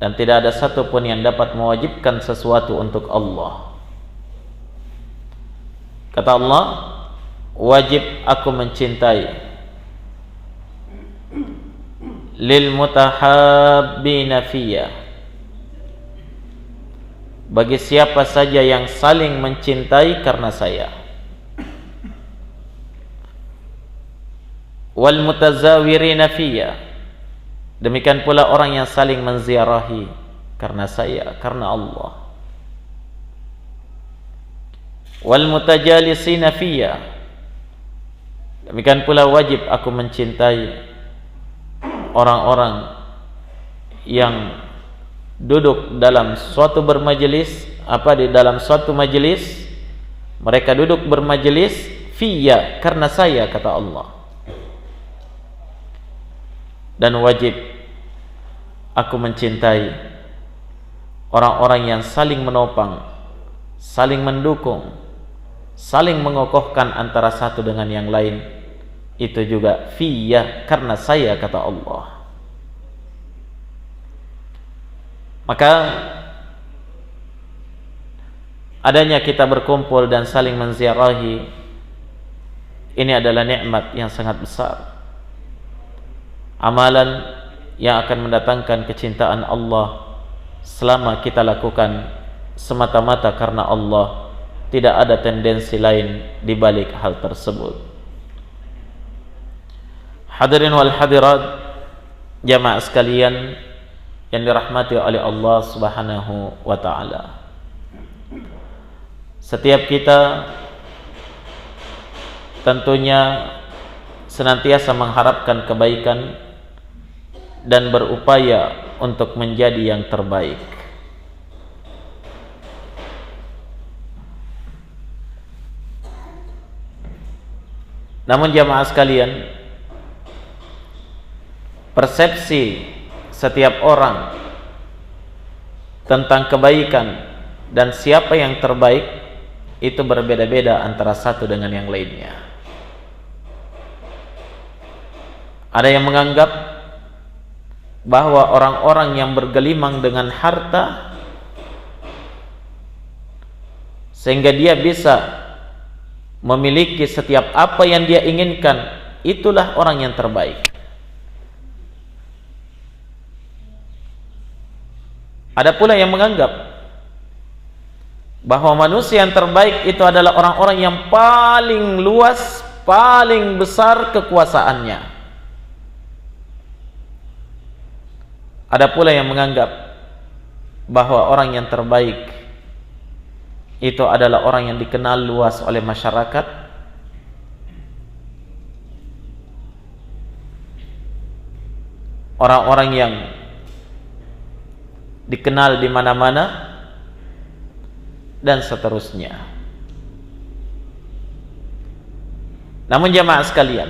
dan tidak ada satupun yang dapat mewajibkan sesuatu untuk Allah. Kata Allah, wajib aku mencintai lil mutahabbina fiyya, bagi siapa saja yang saling mencintai karena saya, wal mutazawirina fiyya, demikian pula orang yang saling menziarahi karena saya, karena Allah, wal mutajalisina fiyya, demikian pula wajib aku mencintai orang-orang yang duduk dalam suatu bermajelis, di dalam suatu majelis, mereka duduk bermajelis fiyya, karena saya, kata Allah. Dan wajib aku mencintai orang-orang yang saling menopang, saling mendukung, saling mengokohkan antara satu dengan yang lain, itu juga fiyya, karena saya, kata Allah. Maka adanya kita berkumpul dan saling menziarahi, ini adalah nikmat yang sangat besar, amalan yang akan mendatangkan kecintaan Allah selama kita lakukan semata-mata karena Allah, tidak ada tendensi lain di balik hal tersebut. Hadirin wal hadirat, jamaah sekalian yang dirahmati oleh Allah Subhanahu wa taala. Setiap kita tentunya senantiasa mengharapkan kebaikan dan berupaya untuk menjadi yang terbaik. Namun jamaah sekalian, persepsi setiap orang tentang kebaikan dan siapa yang terbaik itu berbeda-beda antara satu dengan yang lainnya. Ada yang menganggap bahwa orang-orang yang bergelimang dengan harta sehingga dia bisa memiliki setiap apa yang dia inginkan, itulah orang yang terbaik. Ada pula yang menganggap bahwa manusia yang terbaik itu adalah orang-orang yang paling luas, paling besar kekuasaannya. Ada pula yang menganggap bahwa orang yang terbaik itu adalah orang yang dikenal luas oleh masyarakat, orang-orang yang dikenal di mana-mana, dan seterusnya. Namun jamaah sekalian,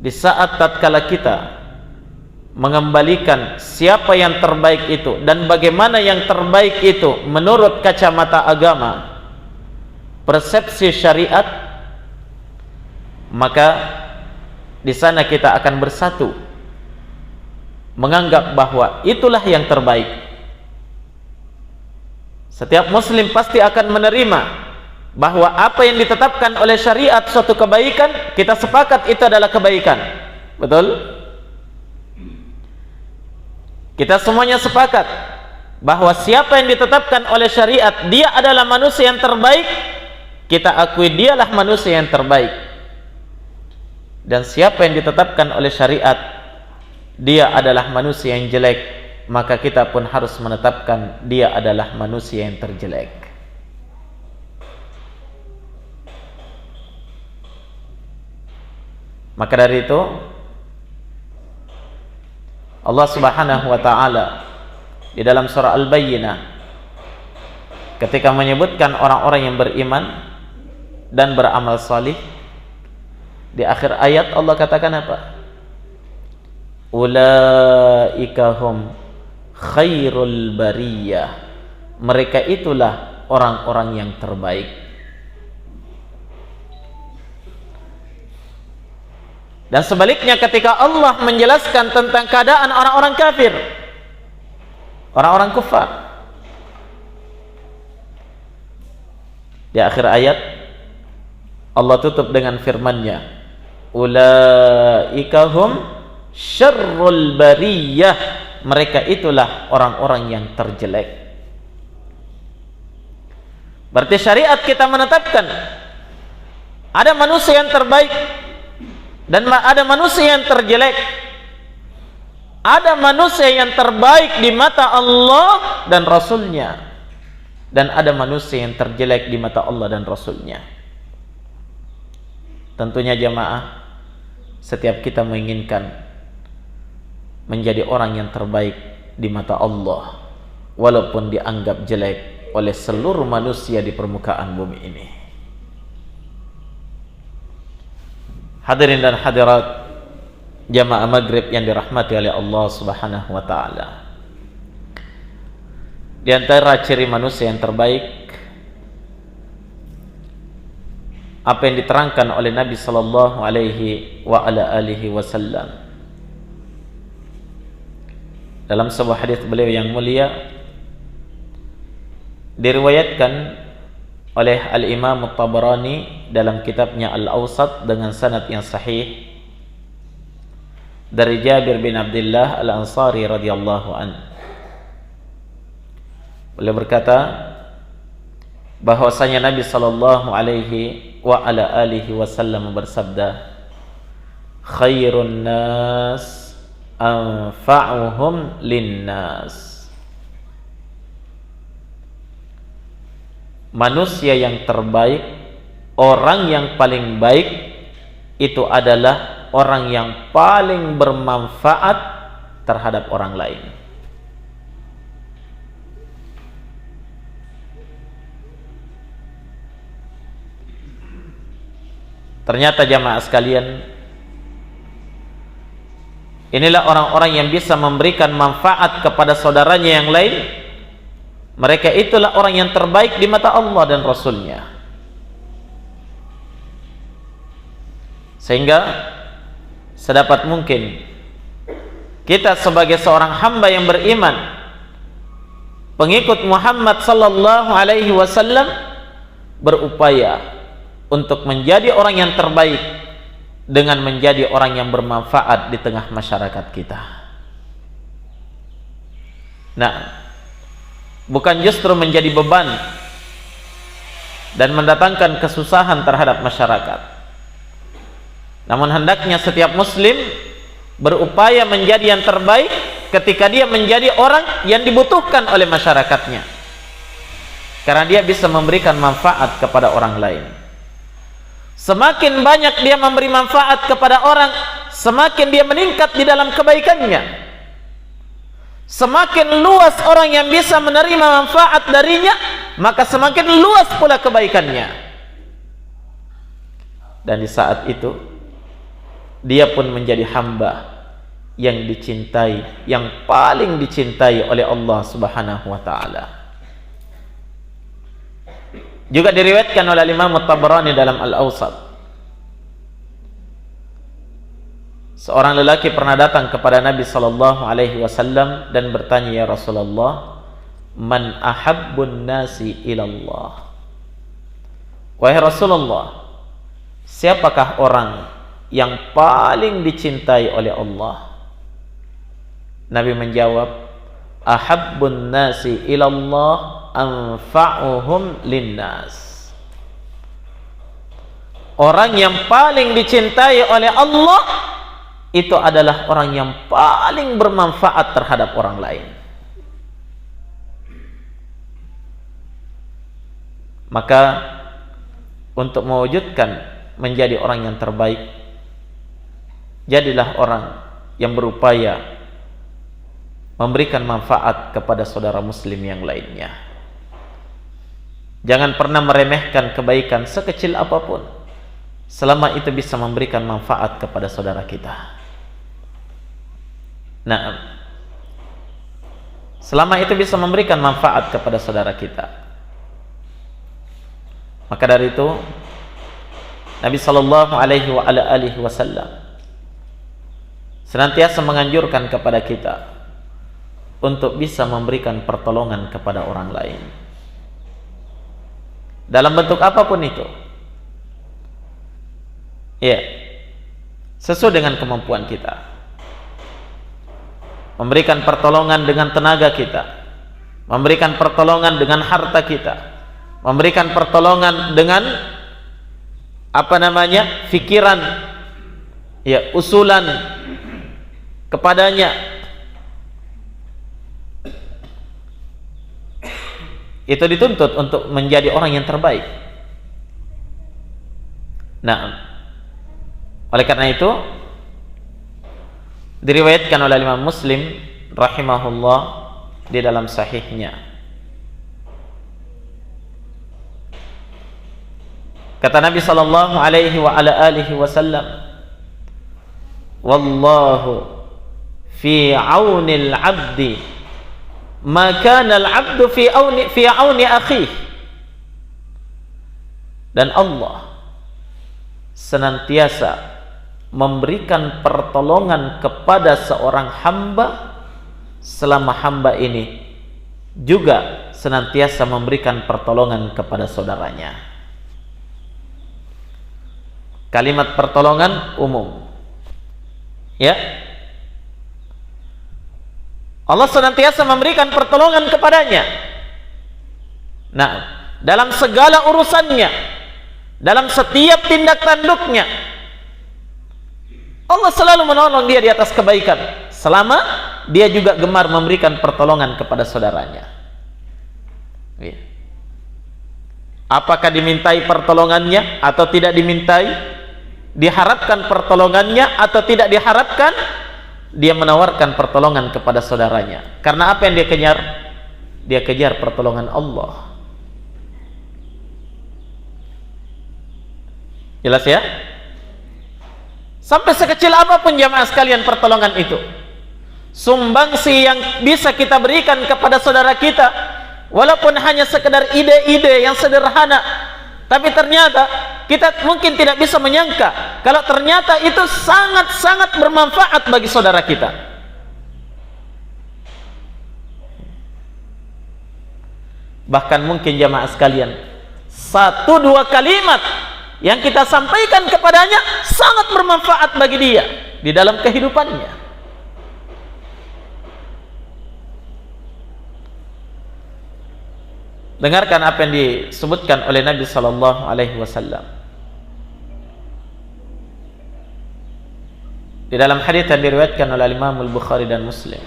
di saat tatkala kita mengembalikan siapa yang terbaik itu dan bagaimana yang terbaik itu menurut kacamata agama, persepsi syariat, maka di sana kita akan bersatu menganggap bahwa itulah yang terbaik. Setiap muslim pasti akan menerima bahwa apa yang ditetapkan oleh syariat suatu kebaikan, kita sepakat itu adalah kebaikan. Betul? Kita semuanya sepakat bahwa siapa yang ditetapkan oleh syariat dia adalah manusia yang terbaik, kita akui dialah manusia yang terbaik. Dan siapa yang ditetapkan oleh syariat dia adalah manusia yang jelek, maka kita pun harus menetapkan dia adalah manusia yang terjelek. Maka dari itu Allah Subhanahu wa taala di dalam surah Al-Bayyinah ketika menyebutkan orang-orang yang beriman dan beramal salih, di akhir ayat Allah katakan apa? Ulaika hum khairul bariyah, mereka itulah orang-orang yang terbaik. Dan sebaliknya ketika Allah menjelaskan tentang keadaan orang-orang kafir, orang-orang kufar. Di akhir ayat Allah tutup dengan firman-Nya, ulaika hum syarrul bariyah, mereka itulah orang-orang yang terjelek. Berarti syariat kita menetapkan ada manusia yang terbaik dan ada manusia yang terjelek. Ada manusia yang terbaik di mata Allah dan Rasul-Nya, dan ada manusia yang terjelek di mata Allah dan Rasul-Nya. Tentunya jamaah, setiap kita menginginkan menjadi orang yang terbaik di mata Allah, walaupun dianggap jelek oleh seluruh manusia di permukaan bumi ini. Hadirin dan hadirat jamaah maghrib yang dirahmati oleh Allah Subhanahu wa ta'ala, di antara ciri manusia yang terbaik apa yang diterangkan oleh Nabi sallallahu alaihi wa ala alihi wasallam dalam sebuah hadis beliau yang mulia, diriwayatkan oleh Al-Imam At-Tabarani dalam kitabnya Al-Awsat dengan sanad yang sahih dari Jabir bin Abdullah Al-Ansari radhiyallahu anhu. Beliau berkata bahwasanya Nabi sallallahu alaihi wa ala alihi wasallam bersabda, khairun nas anfa'uhum linnas. Manusia yang terbaik, orang yang paling baik itu adalah orang yang paling bermanfaat terhadap orang lain. Ternyata jamaah sekalian, inilah orang-orang yang bisa memberikan manfaat kepada saudaranya yang lain. Mereka itulah orang yang terbaik di mata Allah dan Rasul-Nya. Sehingga sedapat mungkin kita sebagai seorang hamba yang beriman, pengikut Muhammad sallallahu alaihi wasallam, berupaya untuk menjadi orang yang terbaik dengan menjadi orang yang bermanfaat di tengah masyarakat kita. Nah, bukan justru menjadi beban dan mendatangkan kesusahan terhadap masyarakat. Namun hendaknya setiap muslim berupaya menjadi yang terbaik ketika dia menjadi orang yang dibutuhkan oleh masyarakatnya, karena dia bisa memberikan manfaat kepada orang lain. Semakin banyak dia memberi manfaat kepada orang, semakin dia meningkat di dalam kebaikannya. Semakin luas orang yang bisa menerima manfaat darinya, maka semakin luas pula kebaikannya. Dan di saat itu dia pun menjadi hamba yang dicintai, yang paling dicintai oleh Allah Subhanahu wa ta'ala. Juga diriwayatkan oleh Imam At-Tabarani dalam Al-Awsat, seorang lelaki pernah datang kepada Nabi sallallahu alaihi wasallam dan bertanya, ya Rasulullah, man ahabbun nasi ilallah? Wahai Rasulullah, siapakah orang yang paling dicintai oleh Allah? Nabi menjawab, ahabbun nasi ilallah anfa'uhum linnas. Orang yang paling dicintai oleh Allah itu adalah orang yang paling bermanfaat terhadap orang lain. Maka untuk mewujudkan menjadi orang yang terbaik, jadilah orang yang berupaya memberikan manfaat kepada saudara muslim yang lainnya. Jangan pernah meremehkan kebaikan sekecil apapun, selama itu bisa memberikan manfaat kepada saudara kita. Nah, selama itu bisa memberikan manfaat kepada saudara kita. Maka dari itu Nabi sallallahu alaihi wa ala alihi wasallam senantiasa menganjurkan kepada kita untuk bisa memberikan pertolongan kepada orang lain dalam bentuk apapun itu, ya, sesuai dengan kemampuan kita. Memberikan pertolongan dengan tenaga kita, memberikan pertolongan dengan harta kita, memberikan pertolongan dengan pikiran, ya, usulan kepadanya. Itu dituntut untuk menjadi orang yang terbaik. Nah, oleh karena itu diriwayatkan oleh Imam Muslim rahimahullah di dalam sahihnya, kata Nabi sallallahu alaihi wa ala alihi wasallam, wallahu fi aunil abdi maka al-'abdu fi auni akhihi. Dan Allah senantiasa memberikan pertolongan kepada seorang hamba selama hamba ini juga senantiasa memberikan pertolongan kepada saudaranya. Kalimat pertolongan umum, ya, Allah senantiasa memberikan pertolongan kepadanya. Nah, dalam segala urusannya, dalam setiap tindak tanduknya, Allah selalu menolong dia di atas kebaikan, selama dia juga gemar memberikan pertolongan kepada saudaranya. Apakah dimintai pertolongannya atau tidak dimintai, diharapkan pertolongannya atau tidak diharapkan, dia menawarkan pertolongan kepada saudaranya. Karena apa yang dia kejar? Dia kejar pertolongan Allah. Jelas ya? Sampai sekecil apapun jamaah sekalian pertolongan itu, sumbangsi yang bisa kita berikan kepada saudara kita, walaupun hanya sekedar ide-ide yang sederhana, tapi ternyata kita mungkin tidak bisa menyangka kalau ternyata itu sangat-sangat bermanfaat bagi saudara kita. Bahkan mungkin jamaah sekalian, 1-2 kalimat yang kita sampaikan kepadanya sangat bermanfaat bagi dia di dalam kehidupannya. Dengarkan apa yang disebutkan oleh Nabi sallallahu alaihi wasallam di dalam hadis yang diriwayatkan oleh Imam Al-Bukhari dan Muslim.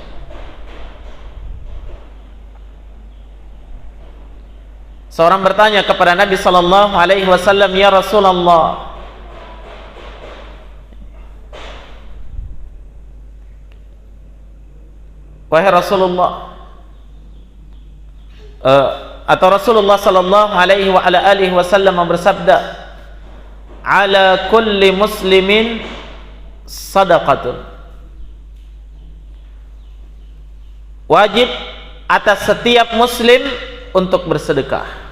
Seorang bertanya kepada Nabi sallallahu alaihi wasallam, "Ya Rasulullah, wahai Rasulullah," atau Rasulullah sallallahu alaihi wa ala alihi wasallam bersabda, "Ala kulli muslimin sadaqatun." Wajib atas setiap muslim untuk bersedekah.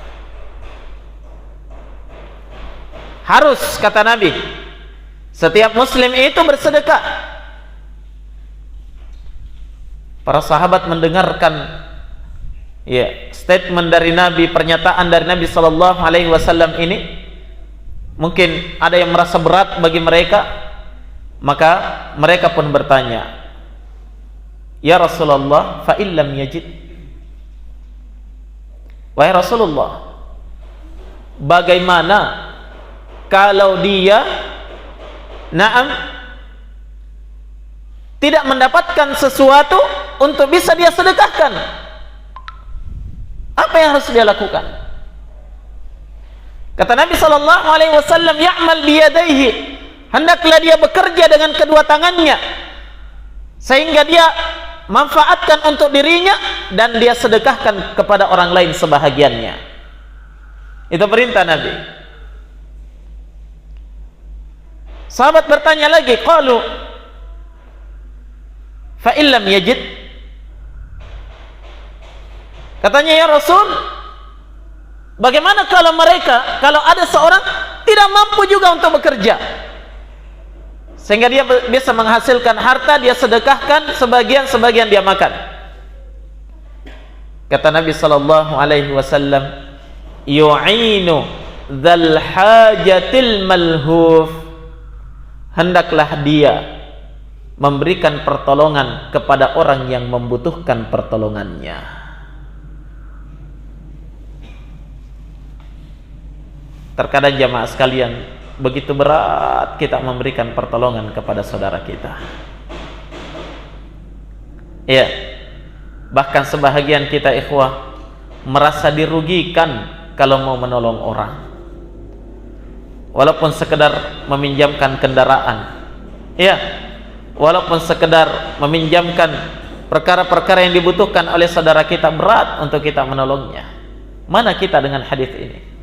Harus, kata Nabi, setiap muslim itu bersedekah. Para sahabat mendengarkan statement dari Nabi, pernyataan dari Nabi sallallahu alaihi wasallam ini, mungkin ada yang merasa berat bagi mereka, maka mereka pun bertanya, "Ya Rasulullah, fa illam yajid." Wahai Rasulullah, bagaimana kalau dia tidak mendapatkan sesuatu untuk bisa dia sedekahkan? Apa yang harus dia lakukan? Kata Nabi sallallahu alaihi wasallam, "Ya'mal biyadaihi." Hendaklah dia bekerja dengan kedua tangannya sehingga dia manfaatkan untuk dirinya dan dia sedekahkan kepada orang lain sebahagiannya. Itu perintah Nabi. Sahabat bertanya lagi, qalu fa illam yajid. Katanya, "Ya Rasul, bagaimana kalau ada seorang tidak mampu juga untuk bekerja, sehingga dia bisa menghasilkan harta, dia sedekahkan sebagian dia makan?" Kata Nabi sallallahu alaihi wasallam, yu'inu dzal hajatil malhuf, hendaklah dia memberikan pertolongan kepada orang yang membutuhkan pertolongannya. Terkadang jamaah sekalian, begitu berat kita memberikan pertolongan kepada saudara kita. Ya, bahkan sebahagian kita ikhwah merasa dirugikan kalau mau menolong orang, walaupun sekedar meminjamkan kendaraan, ya, walaupun sekedar meminjamkan perkara-perkara yang dibutuhkan oleh saudara kita, berat untuk kita menolongnya. Mana kita dengan hadis ini?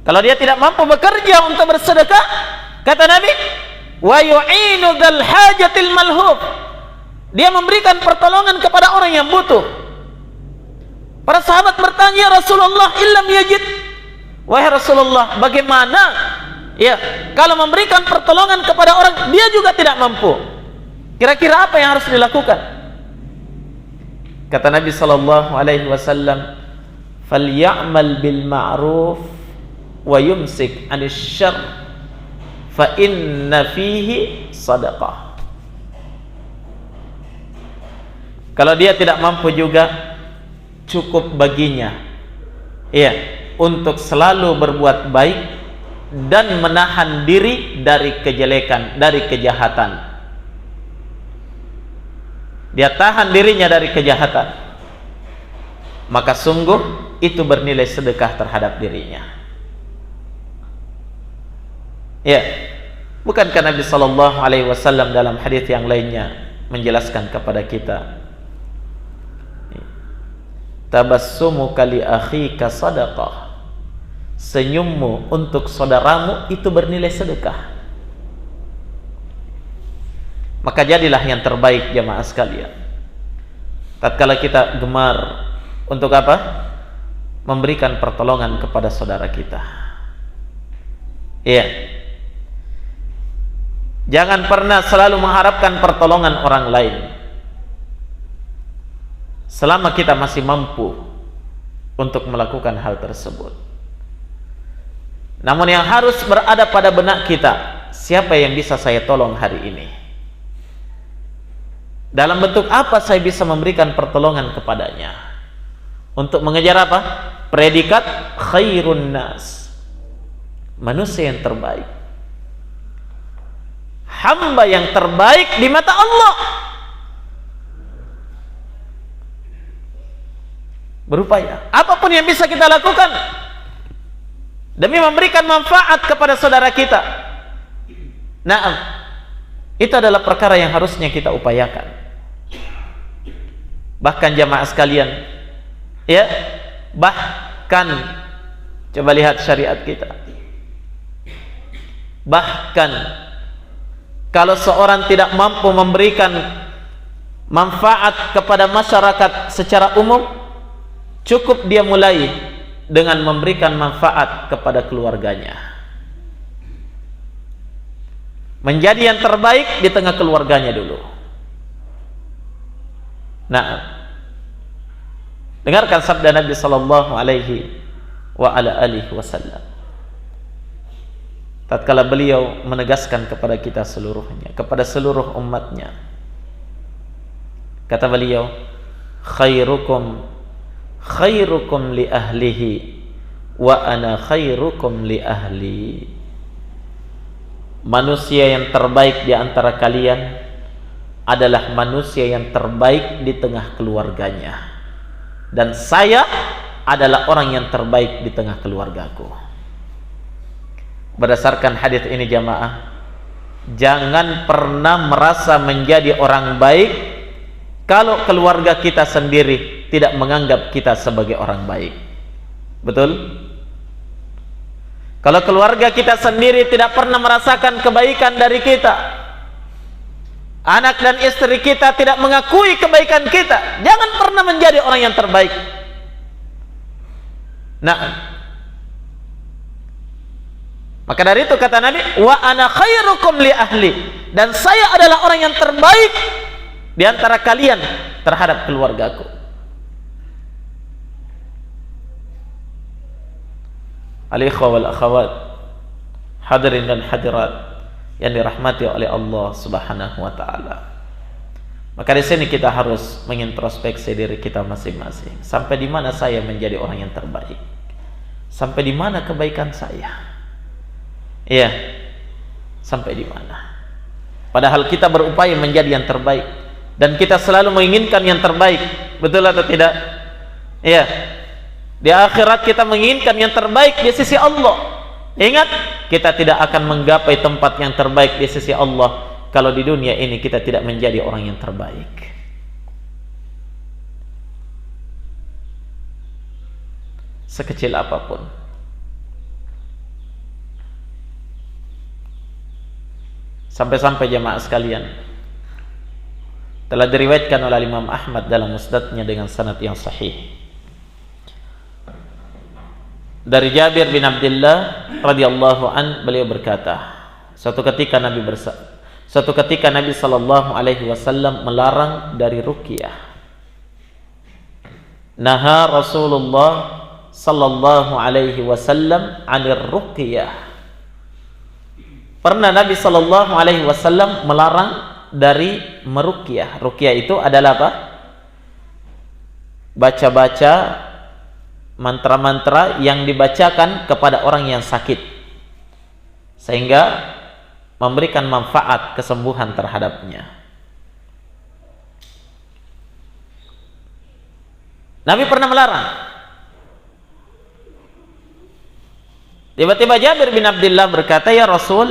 Kalau dia tidak mampu bekerja untuk bersedekah, kata Nabi, wa yu'inu dzal hajatil malhuf, dia memberikan pertolongan kepada orang yang butuh. Para sahabat bertanya, Rasulullah, illam yajid, wahai Rasulullah, bagaimana ya kalau memberikan pertolongan kepada orang dia juga tidak mampu? Kira-kira apa yang harus dilakukan? Kata Nabi sallallahu alaihi wasallam, falyamal bil ma'ruf wa yumsik 'anil syarr fa inna fihi sadaqah. Kalau dia tidak mampu juga, cukup baginya ya untuk selalu berbuat baik dan menahan diri dari kejelekan, dari kejahatan. Dia tahan dirinya dari kejahatan, maka sungguh itu bernilai sedekah terhadap dirinya. Ya, bukankah Nabi sallallahu alaihi wasallam dalam hadis yang lainnya menjelaskan kepada kita, tabassumuka li akhika sadaqah, senyummu untuk saudaramu itu bernilai sedekah. Maka jadilah yang terbaik jamaah sekalian. Tatkala kita gemar untuk apa? Memberikan pertolongan kepada saudara kita. Iya. Jangan pernah selalu mengharapkan pertolongan orang lain. Selama kita masih mampu untuk melakukan hal tersebut. Namun yang harus berada pada benak kita, siapa yang bisa saya tolong hari ini? Dalam bentuk apa saya bisa memberikan pertolongan kepadanya? Untuk mengejar apa? Predikat khairun nas, manusia yang terbaik, hamba yang terbaik di mata Allah. Berupaya apapun yang bisa kita lakukan demi memberikan manfaat kepada saudara kita. Naam, itu adalah perkara yang harusnya kita upayakan. Bahkan jamaah sekalian, ya, bahkan coba lihat syariat kita. Bahkan kalau seorang tidak mampu memberikan manfaat kepada masyarakat secara umum, cukup dia mulai dengan memberikan manfaat kepada keluarganya. Menjadi yang terbaik di tengah keluarganya dulu. Nah, dengarkan sabda Nabi sallallahu alaihi wa ala alihi wasallam. Tatkala beliau menegaskan kepada kita seluruhnya, kepada seluruh umatnya, kata beliau, khairukum li ahlihi wa ana khairukum li ahli. Manusia yang terbaik di antara kalian adalah manusia yang terbaik di tengah keluarganya, dan saya adalah orang yang terbaik di tengah keluargaku. Berdasarkan hadis ini jamaah, jangan pernah merasa menjadi orang baik kalau keluarga kita sendiri tidak menganggap kita sebagai orang baik. Betul? Kalau keluarga kita sendiri tidak pernah merasakan kebaikan dari kita, anak dan istri kita tidak mengakui kebaikan kita, jangan pernah menjadi orang yang terbaik. Nah, maka dari itu kata Nabi, wa ana khairukum li ahli, dan saya adalah orang yang terbaik di antara kalian terhadap keluargaku. Al-ikhwa wal akhawat, hadirin dan hadirat yang dirahmati oleh Allah Subhanahu wa taala. Maka di sini kita harus mengintrospeksi diri kita masing-masing. Sampai di mana saya menjadi orang yang terbaik? Sampai di mana kebaikan saya? Iya. Sampai di mana? Padahal kita berupaya menjadi yang terbaik dan kita selalu menginginkan yang terbaik. Betul atau tidak? Iya. Di akhirat kita menginginkan yang terbaik di sisi Allah. Ingat, kita tidak akan menggapai tempat yang terbaik di sisi Allah kalau di dunia ini kita tidak menjadi orang yang terbaik. Sekecil apapun. Sampai-sampai jemaah sekalian, telah diriwayatkan oleh Imam Ahmad dalam musnadnya dengan sanad yang sahih dari Jabir bin Abdullah radhiyallahu an, beliau berkata, suatu ketika Nabi sallallahu alaihi wasallam melarang dari ruqyah. Naha Rasulullah sallallahu alaihi wasallam 'anil ruqyah. Pernah Nabi sallallahu alaihi wasallam melarang dari meruqyah. Ruqyah itu adalah apa? Baca-baca mantra-mantra yang dibacakan kepada orang yang sakit sehingga memberikan manfaat kesembuhan terhadapnya. Nabi pernah melarang. Tiba-tiba Jabir bin Abdullah berkata, "Ya Rasul,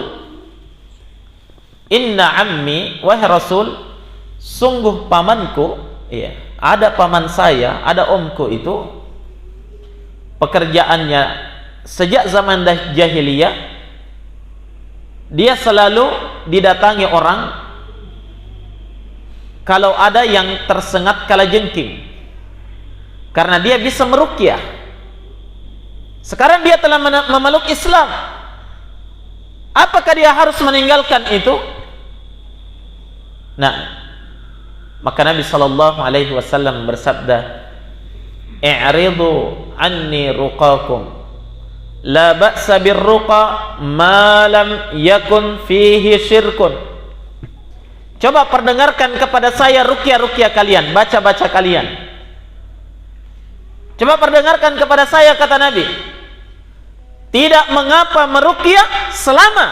inna ammi, wahai Rasul, sungguh pamanku, iya, ada paman saya, ada omku itu pekerjaannya sejak zaman jahiliyah, dia selalu didatangi orang kalau ada yang tersengat kalajengking, karena dia bisa meruqyah. Sekarang dia telah memeluk Islam. Apakah dia harus meninggalkan itu?" Nah, maka Nabi sallallahu alaihi wasallam bersabda, "I'ridu anni ruqakum, la ba'sa birruqa ma lam yakun fihi syirkun." Coba perdengarkan kepada saya ruqyah-ruqyah kalian, baca-baca kalian. Coba perdengarkan kepada saya, kata Nabi, tidak mengapa meruqyah selama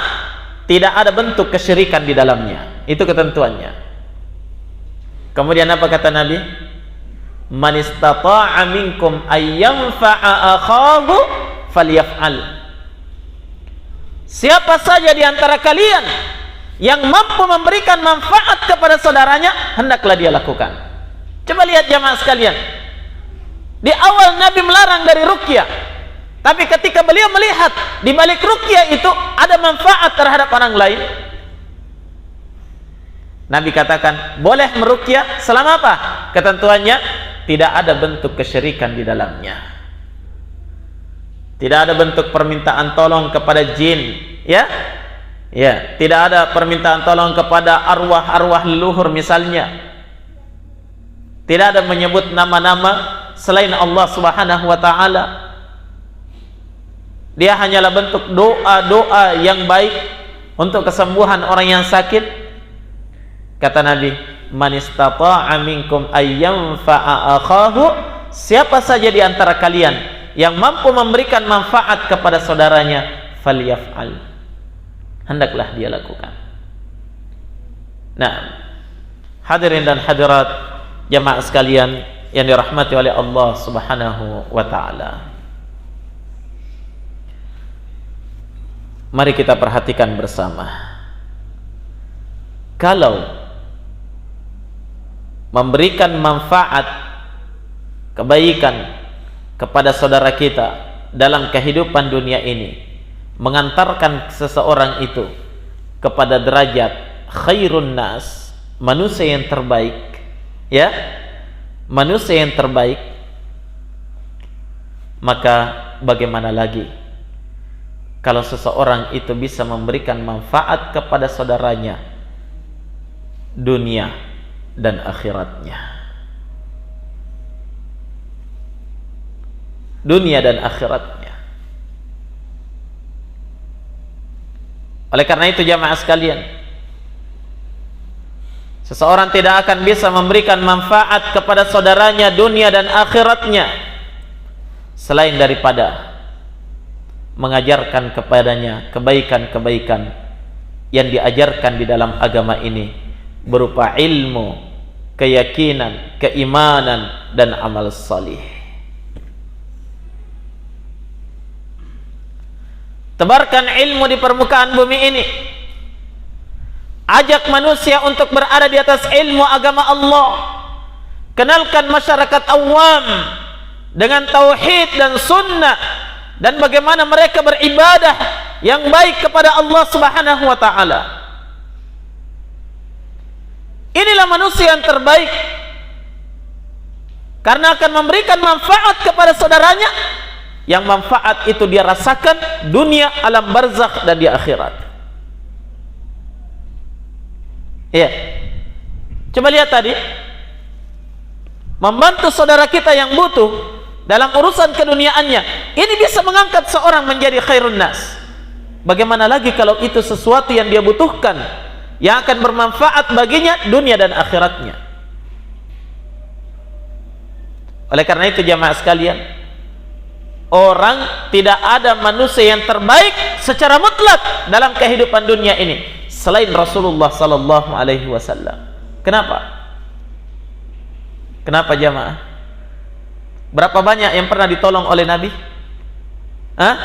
tidak ada bentuk kesyirikan di dalamnya. Itu ketentuannya. Kemudian apa kata Nabi? "Man istata'a minkum ayyanfa'a akhahu falyaf'al." Siapa saja di antara kalian yang mampu memberikan manfaat kepada saudaranya, hendaklah dia lakukan. Coba lihat jamaah sekalian. Di awal Nabi melarang dari ruqyah, tapi ketika beliau melihat di balik ruqyah itu ada manfaat terhadap orang lain, Nabi katakan, boleh meruqyah selama apa? Ketentuannya, tidak ada bentuk kesyirikan di dalamnya. Tidak ada bentuk permintaan tolong kepada jin, ya? Ya, tidak ada permintaan tolong kepada arwah-arwah leluhur misalnya. Tidak ada menyebut nama-nama selain Allah Subhanahu wa taala. Dia hanyalah bentuk doa-doa yang baik untuk kesembuhan orang yang sakit. Kata Nabi, "Man istata'a minkum ayyanfa'a akhahu," siapa saja di antara kalian yang mampu memberikan manfaat kepada saudaranya, falyaf'al, hendaklah dia lakukan. Nah, hadirin dan hadirat jamaah sekalian yang dirahmati oleh Allah Subhanahu wa taala, mari kita perhatikan bersama. Kalau memberikan manfaat kebaikan kepada saudara kita dalam kehidupan dunia ini mengantarkan seseorang itu kepada derajat khairun nas, manusia yang terbaik, ya, manusia yang terbaik, maka bagaimana lagi kalau seseorang itu bisa memberikan manfaat kepada saudaranya dunia dan akhiratnya. Dunia dan akhiratnya. Oleh karena itu jamaah sekalian, seseorang tidak akan bisa memberikan manfaat kepada saudaranya dunia dan akhiratnya selain daripada mengajarkan kepadanya kebaikan-kebaikan yang diajarkan di dalam agama ini berupa ilmu, keyakinan, keimanan, dan amal salih. Tebarkan ilmu di permukaan bumi ini. Ajak manusia untuk berada di atas ilmu agama Allah. Kenalkan masyarakat awam dengan tauhid dan sunnah, dan bagaimana mereka beribadah yang baik kepada Allah Subhanahu wa ta'ala. Inilah manusia yang terbaik, karena akan memberikan manfaat kepada saudaranya, yang manfaat itu dia rasakan dunia, alam barzakh, dan di akhirat. Ya, coba lihat tadi, membantu saudara kita yang butuh dalam urusan keduniaannya, ini bisa mengangkat seorang menjadi khairun nas. Bagaimana lagi kalau itu sesuatu yang dia butuhkan, yang akan bermanfaat baginya dunia dan akhiratnya. Oleh karena itu jamaah sekalian, orang tidak ada manusia yang terbaik secara mutlak dalam kehidupan dunia ini selain Rasulullah sallallahu alaihi wasallam. Kenapa? Kenapa jamaah? Berapa banyak yang pernah ditolong oleh Nabi? Hah?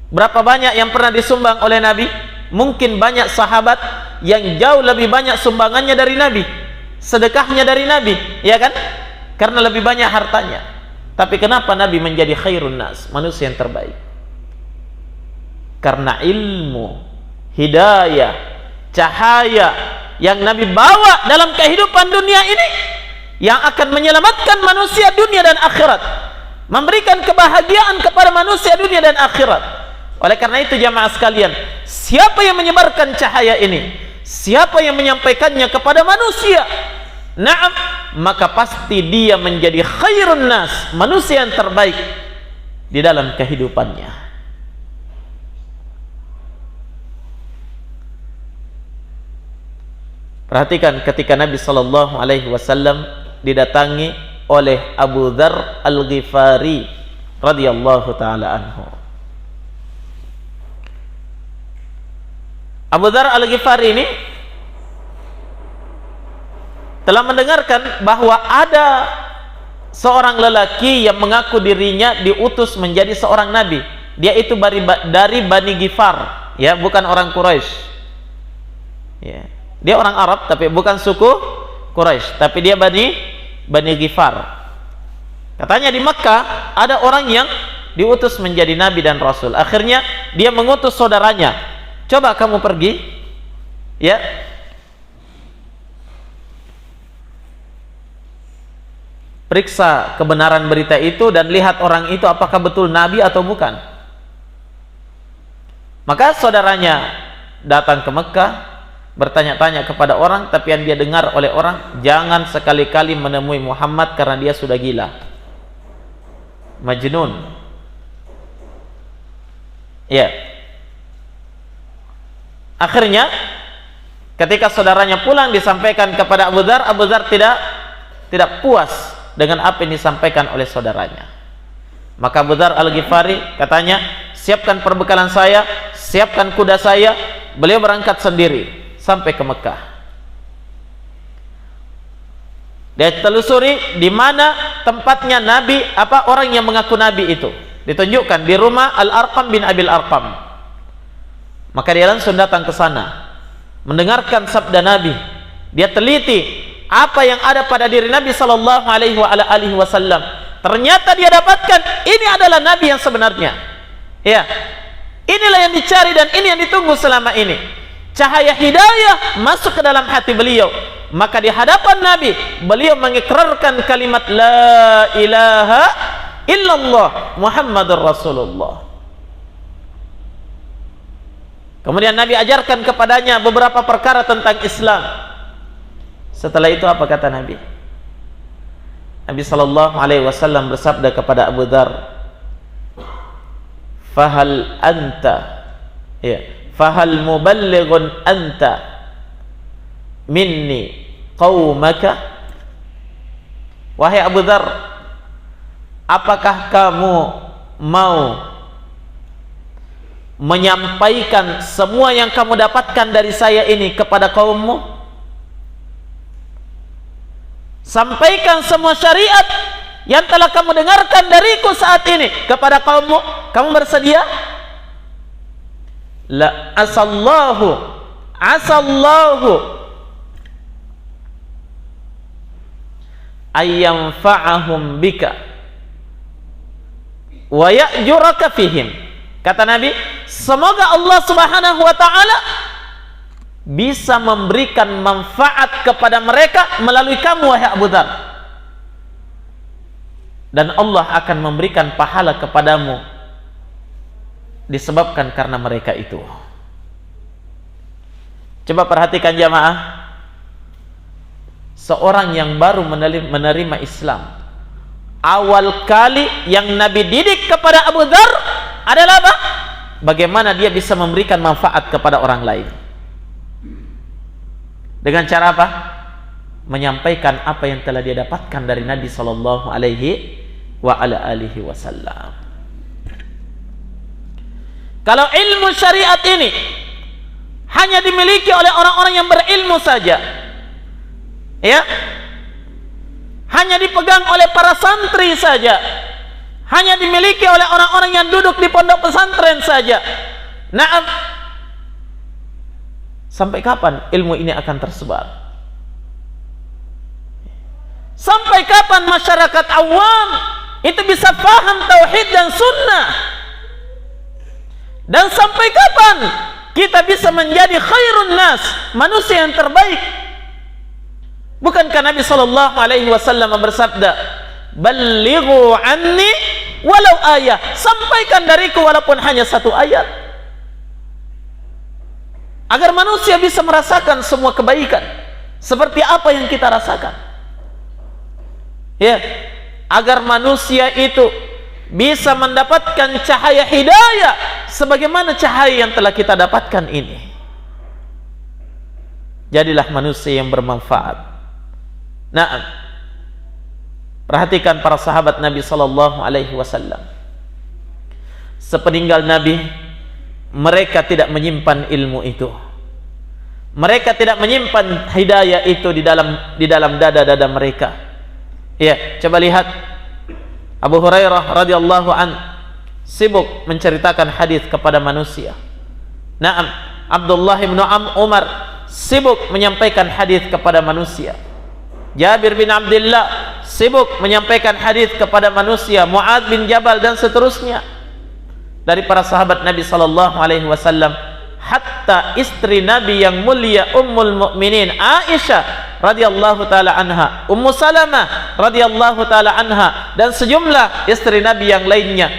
Berapa banyak yang pernah disumbang oleh Nabi? Mungkin banyak sahabat yang jauh lebih banyak sumbangannya dari Nabi, sedekahnya dari Nabi, ya kan? Karena lebih banyak hartanya. Tapi kenapa Nabi menjadi khairun nas, manusia yang terbaik? Karena ilmu, hidayah, cahaya yang Nabi bawa dalam kehidupan dunia ini, yang akan menyelamatkan manusia dunia dan akhirat, memberikan kebahagiaan kepada manusia dunia dan akhirat. Oleh karena itu jamaah sekalian, siapa yang menyebarkan cahaya ini, siapa yang menyampaikannya kepada manusia, na'am, maka pasti dia menjadi khairun nas, manusia yang terbaik di dalam kehidupannya. Perhatikan ketika Nabi sallallahu alaihi wasallam didatangi oleh Abu Dzar Al-Ghifari radhiyallahu taala anhu. Abu Dzar Al-Ghifari ini telah mendengarkan bahwa ada seorang lelaki yang mengaku dirinya diutus menjadi seorang nabi. Dia itu dari Bani Ghifar, ya, bukan orang Quraisy. Ya. Dia orang Arab tapi bukan suku Quraisy, tapi dia Bani Ghifar. Katanya di Makkah ada orang yang diutus menjadi nabi dan rasul. Akhirnya dia mengutus saudaranya, coba kamu pergi, ya, periksa kebenaran berita itu dan lihat orang itu apakah betul nabi atau bukan. Maka saudaranya datang ke Mekah, bertanya-tanya kepada orang, tapi yang dia dengar oleh orang, jangan sekali-kali menemui Muhammad karena dia sudah gila, majnun. Ya. Akhirnya ketika saudaranya pulang disampaikan kepada Abu Dzar, Abu Dzar tidak puas dengan apa yang disampaikan oleh saudaranya. Maka Abu Dzar Al-Ghifari katanya, siapkan perbekalan saya, siapkan kuda saya. Beliau berangkat sendiri sampai ke Mekah. Dia telusuri di mana tempatnya nabi, orang yang mengaku nabi itu. Ditunjukkan di rumah Al-Arqam bin Abil Arqam. Maka dia langsung datang ke sana, mendengarkan sabda Nabi. Dia teliti apa yang ada pada diri Nabi sallallahu alaihi wasallam. Ternyata dia dapatkan ini adalah Nabi yang sebenarnya. Ya, inilah yang dicari dan ini yang ditunggu selama ini. Cahaya hidayah masuk ke dalam hati beliau. Maka di hadapan Nabi, beliau mengikrarkan kalimat La ilaha illallah Muhammadur Rasulullah. Kemudian Nabi ajarkan kepadanya beberapa perkara tentang Islam. Setelah itu apa kata Nabi? Nabi sallallahu alaihi wasallam bersabda kepada Abu Dzar, "Fahal anta, ya, fahal muballighun anta minni qaumaka. Wahai Abu Dzar, apakah kamu mau menyampaikan semua yang kamu dapatkan dari saya ini kepada kaummu? Sampaikan semua syariat yang telah kamu dengarkan dariku saat ini kepada kaummu. Kamu bersedia? La asallahu ayyamfa'ahum bika wa ya'juraka fihim. Kata Nabi, semoga Allah Subhanahu wa ta'ala bisa memberikan manfaat kepada mereka melalui kamu, wahai Abu Dzar, dan Allah akan memberikan pahala kepadamu disebabkan karena mereka itu. Coba perhatikan jamaah, seorang yang baru menerima Islam, awal kali yang Nabi didik kepada Abu Dzar adalah apa? Bagaimana dia bisa memberikan manfaat kepada orang lain. Dengan cara apa? Menyampaikan apa yang telah dia dapatkan dari Nabi sallallahu alaihi wasallam. Kalau ilmu syariat ini hanya dimiliki oleh orang-orang yang berilmu saja, ya, hanya dipegang oleh para santri saja, hanya dimiliki oleh orang-orang yang duduk di pondok pesantren saja, nah, sampai kapan ilmu ini akan tersebar? Sampai kapan masyarakat awam itu bisa paham tauhid dan sunnah? Dan sampai kapan kita bisa menjadi khairun nas, manusia yang terbaik? Bukankah Nabi sallallahu alaihi wasallam bersabda, "Ballighu anni walau ayah." Sampaikan dariku walaupun hanya satu ayat. Agar manusia bisa merasakan semua kebaikan seperti apa yang kita rasakan. Ya, agar manusia itu bisa mendapatkan cahaya hidayah sebagaimana cahaya yang telah kita dapatkan ini. Jadilah manusia yang bermanfaat. Nah, perhatikan para sahabat Nabi sallallahu alaihi wasallam. Sepeninggal Nabi, mereka tidak menyimpan ilmu itu. Mereka tidak menyimpan hidayah itu di dalam dada-dada mereka. Ya, coba lihat Abu Hurairah radhiyallahu an sibuk menceritakan hadis kepada manusia. Naam, Abdullah bin Umar sibuk menyampaikan hadis kepada manusia. Jabir bin Abdullah sibuk menyampaikan hadis kepada manusia. Mu'adz bin Jabal dan seterusnya dari para sahabat Nabi sallallahu alaihi wasallam, hatta istri Nabi yang mulia Ummul Mukminin Aisyah radhiyallahu taala anha, Ummu Salamah radhiyallahu taala anha, dan sejumlah istri Nabi yang lainnya,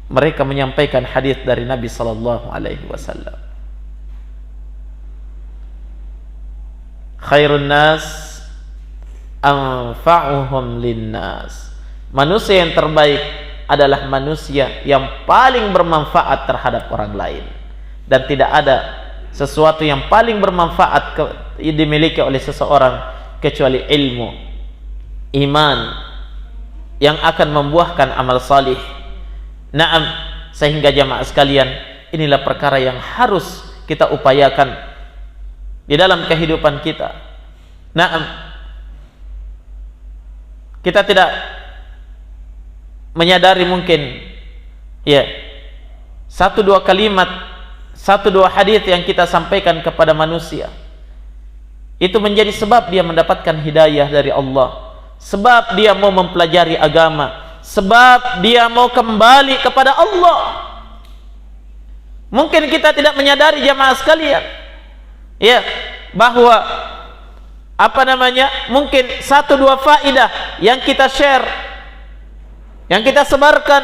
mereka menyampaikan hadis dari Nabi sallallahu alaihi wasallam. Khairun nas anfa'uhum linnas. Manusia yang terbaik adalah manusia yang paling bermanfaat terhadap orang lain. Dan tidak ada sesuatu yang paling bermanfaat dimiliki oleh seseorang kecuali ilmu, iman yang akan membuahkan amal salih. Naam, sehingga jamaah sekalian, inilah perkara yang harus kita upayakan di dalam kehidupan kita. Naam, kita tidak menyadari mungkin ya satu dua kalimat, satu dua hadis yang kita sampaikan kepada manusia itu menjadi sebab dia mendapatkan hidayah dari Allah, sebab dia mau mempelajari agama, sebab dia mau kembali kepada Allah. Mungkin kita tidak menyadari jamaah sekalian, ya, bahwa mungkin satu dua faidah yang kita share, yang kita sebarkan,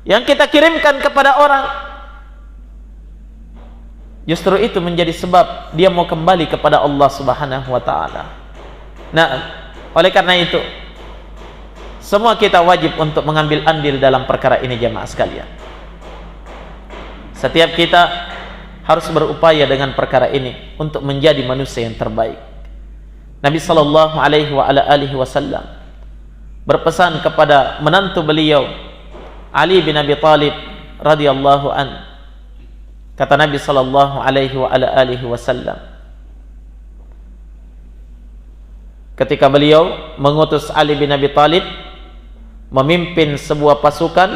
yang kita kirimkan kepada orang, justru itu menjadi sebab dia mau kembali kepada Allah Subhanahu wa taala. Nah, oleh karena itu semua kita wajib untuk mengambil andil dalam perkara ini jamaah sekalian. Setiap kita harus berupaya dengan perkara ini untuk menjadi manusia yang terbaik. Nabi sallallahu alaihi wasallam berpesan kepada menantu beliau Ali bin Abi Thalib radhiyallahu an. Kata Nabi sallallahu alaihi wasallam ketika beliau mengutus Ali bin Abi Thalib memimpin sebuah pasukan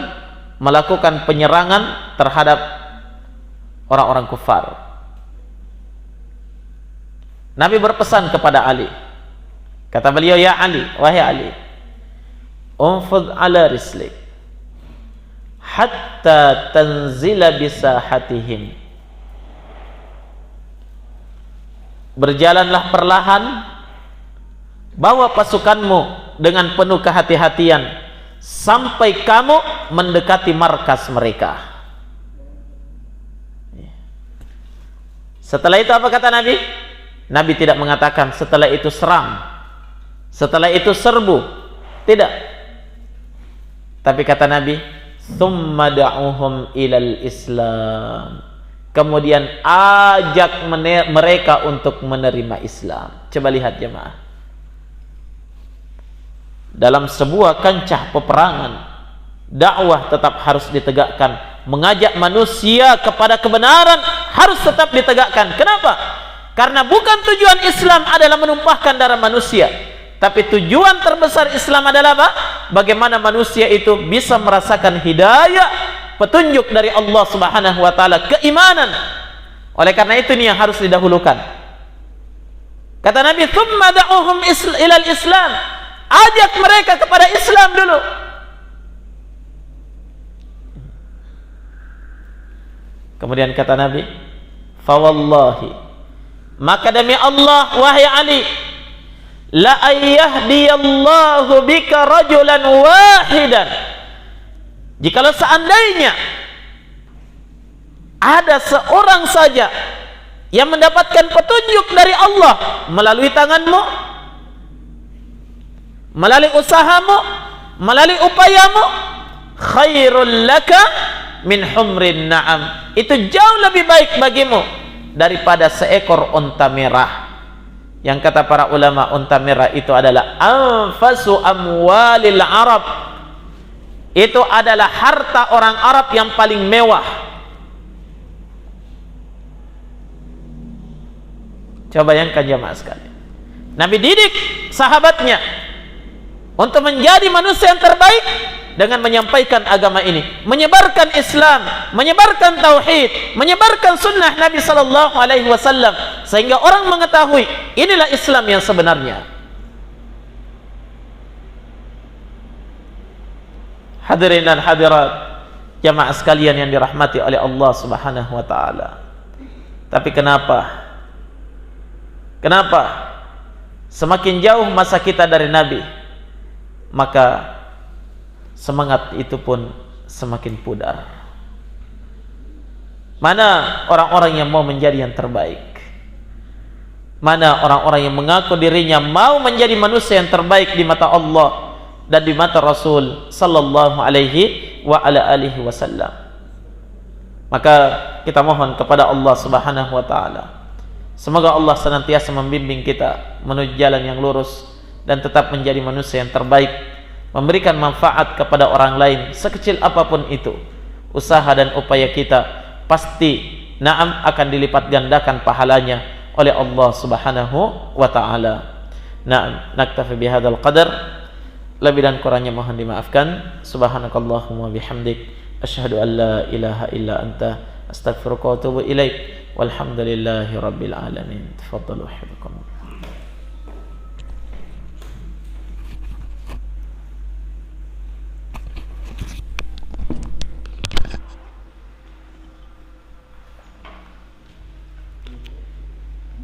melakukan penyerangan terhadap orang-orang kufar. Nabi berpesan kepada Ali. Kata beliau, "Ya Ali, wahai Ali, unfud ala rislik hatta tanzila bisahatihim." Berjalanlah perlahan, bawa pasukanmu dengan penuh kehati-hatian sampai kamu mendekati markas mereka. Setelah itu apa kata Nabi? Nabi tidak mengatakan setelah itu serang, setelah itu serbu. Tidak. Tapi kata Nabi, "Tsumma da'uhum ilal Islam." Kemudian ajak mereka untuk menerima Islam. Coba lihat jemaah. Dalam sebuah kancah peperangan, dakwah tetap harus ditegakkan. Mengajak manusia kepada kebenaran harus tetap ditegakkan. Kenapa? Karena bukan tujuan Islam adalah menumpahkan darah manusia, tapi tujuan terbesar Islam adalah apa? Bagaimana manusia itu bisa merasakan hidayah, petunjuk dari Allah Subhanahu wa taala, keimanan. Oleh karena itu ini yang harus didahulukan. Kata Nabi, "Tsumma da'uhum ilal Islam." Ajak mereka kepada Islam dulu. Kemudian kata Nabi, "Fawallahi, maka demi Allah wahai Ali, la ayyahdiyallahu bika rajulan wahidan." Jikalau seandainya ada seorang saja yang mendapatkan petunjuk dari Allah melalui tanganmu, melalui usahamu, melalui upayamu, khairul laka min humrin na'am. Itu jauh lebih baik bagimu daripada seekor unta merah. Yang kata para ulama, unta merah itu adalah anfasu amwalil Arab. Itu adalah harta orang Arab yang paling mewah. Coba bayangkan jemaah sekalian. Nabi didik sahabatnya untuk menjadi manusia yang terbaik dengan menyampaikan agama ini, menyebarkan Islam, menyebarkan tauhid, menyebarkan sunnah Nabi sallallahu alaihi wasallam, sehingga orang mengetahui inilah Islam yang sebenarnya. Hadirin dan hadirat jamaah sekalian yang dirahmati oleh Allah Subhanahu wa taala. Tapi kenapa semakin jauh masa kita dari Nabi, maka semangat itu pun semakin pudar. Mana orang-orang yang mau menjadi yang terbaik? Mana orang-orang yang mengaku dirinya mau menjadi manusia yang terbaik di mata Allah dan di mata Rasul sallallahu alaihi wasallam? Maka kita mohon kepada Allah Subhanahu wa taala, semoga Allah senantiasa membimbing kita menuju jalan yang lurus dan tetap menjadi manusia yang terbaik, memberikan manfaat kepada orang lain sekecil apapun itu. Usaha dan upaya kita pasti na'am akan dilipat gandakan pahalanya oleh Allah Subhanahu wa taala. Na'am, naktafi bihadzal qadar. Lebih dan kurangnya mohon dimaafkan. Subhanakallahumma bihamdik, asyhadu an la ilaha illa anta, astaghfiruka wa atubu ilaik. Walhamdulillahi rabbil alamin. Tafadhalu hafizakumullah.